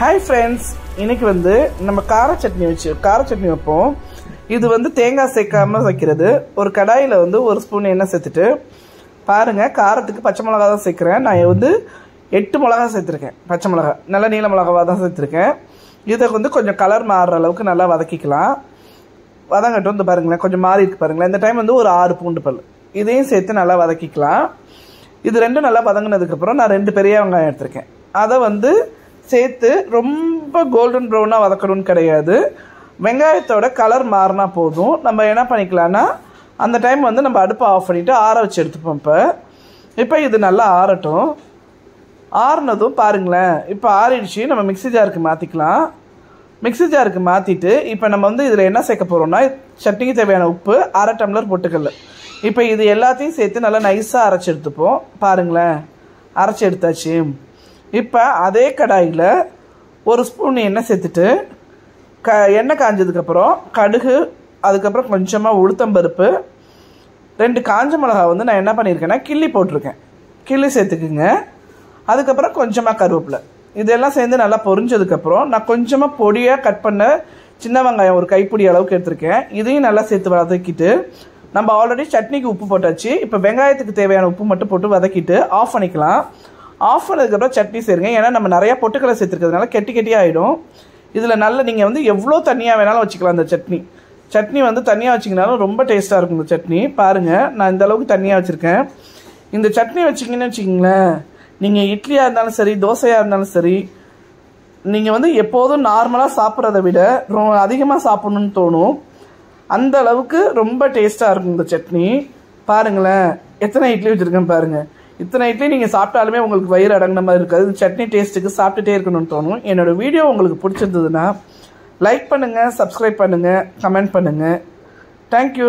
Hi friends, இன்னைக்கு வந்து நம்ம கார சட்னி வைப்போம். இது வந்து தேங்காய் சேர்க்காம வைக்கிறது. ஒரு கடாயில வந்து ஒரு ஸ்பூன் எண்ணெய் சேர்த்துட்டு பாருங்க, காரத்துக்கு பச்சை மிளகாய் தான் சேர்க்கிறேன். நான் வந்து 8 மிளகாய் சேர்த்திருக்கேன். பச்சை மிளகாய் நல்ல நீல மிளகாவா தான் சேர்த்திருக்கேன். இதை வந்து கொஞ்சம் கலர் மாறுற அளவுக்கு நல்லா வதக்கிக்கலாம். வதங்கட்டும். வந்து பாருங்களேன், கொஞ்சம் மாறி இருக்கு பாருங்களேன். இந்த டைம் வந்து ஒரு 6 பூண்டு பல் இதையும் சேர்த்து நல்லா வதக்கிக்கலாம். இது ரெண்டும் நல்லா வதங்கினதுக்கப்புறம் நான் 2 பெரிய வெங்காயம் எடுத்திருக்கேன். அதை வந்து சேர்த்து ரொம்ப கோல்டன் ப்ரௌனாக வதக்கணும்னு கிடையாது. வெங்காயத்தோட கலர் மாறினா போதும். நம்ம என்ன பண்ணிக்கலாம்னா, அந்த டைம் வந்து நம்ம அடுப்பை ஆஃப் பண்ணிவிட்டு ஆற வச்சு எடுத்துப்போம். இப்போ இது நல்லா ஆறட்டும். ஆறுனதும் பாருங்களேன், இப்போ ஆறிடுச்சு. நம்ம மிக்ஸி ஜாருக்கு மாற்றிக்கலாம். மிக்ஸி ஜாருக்கு மாற்றிட்டு இப்போ நம்ம வந்து இதில் என்ன சேர்க்க போகிறோம்னா, சட்னிக்கு தேவையான உப்பு 1/2 டம்ளர் பொட்டுக்கல்ல. இப்போ இது எல்லாத்தையும் சேர்த்து நல்லா நைஸாக அரைச்சி எடுத்துப்போம். பாருங்களேன், அரைச்சி எடுத்தாச்சு. இப்போ அதே கடாயில் ஒரு ஸ்பூன் எண்ணெய் சேர்த்துட்டு எண்ணெய் காஞ்சதுக்கப்புறம் கடுகு, அதுக்கப்புறம் கொஞ்சமாக உளுத்தம்பருப்பு, 2 காஞ்ச மிளகா வந்து நான் என்ன பண்ணியிருக்கேன்னா கிள்ளி போட்டிருக்கேன். கிள்ளி சேர்த்துக்குங்க. அதுக்கப்புறம் கொஞ்சமாக கருவேப்பிலை. இதெல்லாம் சேர்ந்து நல்லா பொரிஞ்சதுக்கப்புறம் நான் கொஞ்சமாக பொடியாக கட் பண்ண சின்ன வெங்காயம் ஒரு கைப்பிடி அளவுக்கு எடுத்திருக்கேன். இதையும் நல்லா சேர்த்து வதக்கிட்டு, நம்ம ஆல்ரெடி சட்னிக்கு உப்பு போட்டாச்சு. இப்போ வெங்காயத்துக்கு தேவையான உப்பு மட்டும் போட்டு வதக்கிட்டு ஆஃப் பண்ணிக்கலாம். ஆஃப் பண்ணதுக்கப்புறம் சட்னி சேருங்க. ஏன்னா நம்ம நிறையா பொட்டுக்கலை சேர்த்துருக்கிறதுனால கெட்டி ஆகிடும். இதில் நல்ல நீங்கள் வந்து எவ்வளோ தண்ணியாக வேணாலும் வச்சுக்கலாம். அந்த சட்னி வந்து தண்ணியாக வச்சிங்கனாலும் ரொம்ப டேஸ்ட்டாக இருக்கும் இந்த சட்னி. பாருங்கள், நான் இந்த அளவுக்கு தண்ணியாக வச்சுருக்கேன். இந்த சட்னி வச்சிங்கன்னு வச்சிங்களேன், நீங்கள் இட்லியாக இருந்தாலும் சரி, தோசையாக இருந்தாலும் சரி, நீங்கள் வந்து எப்போதும் நார்மலாக சாப்பிட்றத விட அதிகமாக சாப்பிட்ணுன்னு தோணும். அந்த அளவுக்கு ரொம்ப டேஸ்ட்டாக இருக்கும் இந்த சட்னி. பாருங்களேன், எத்தனை இட்லி வச்சுருக்கேன் பாருங்கள். இத்தனை இட்லி நீங்கள் சாப்பிட்டாலுமே உங்களுக்கு வயிறு அடங்கின மாதிரி இருக்காது. சட்னி டேஸ்ட்டுக்கு சாப்பிட்டுட்டே இருக்கணும்னு தோணும். என்னோடய வீடியோ உங்களுக்கு பிடிச்சிருந்ததுன்னா லைக் பண்ணுங்கள், சப்ஸ்கிரைப் பண்ணுங்கள், கமெண்ட் பண்ணுங்கள். தேங்க்யூ.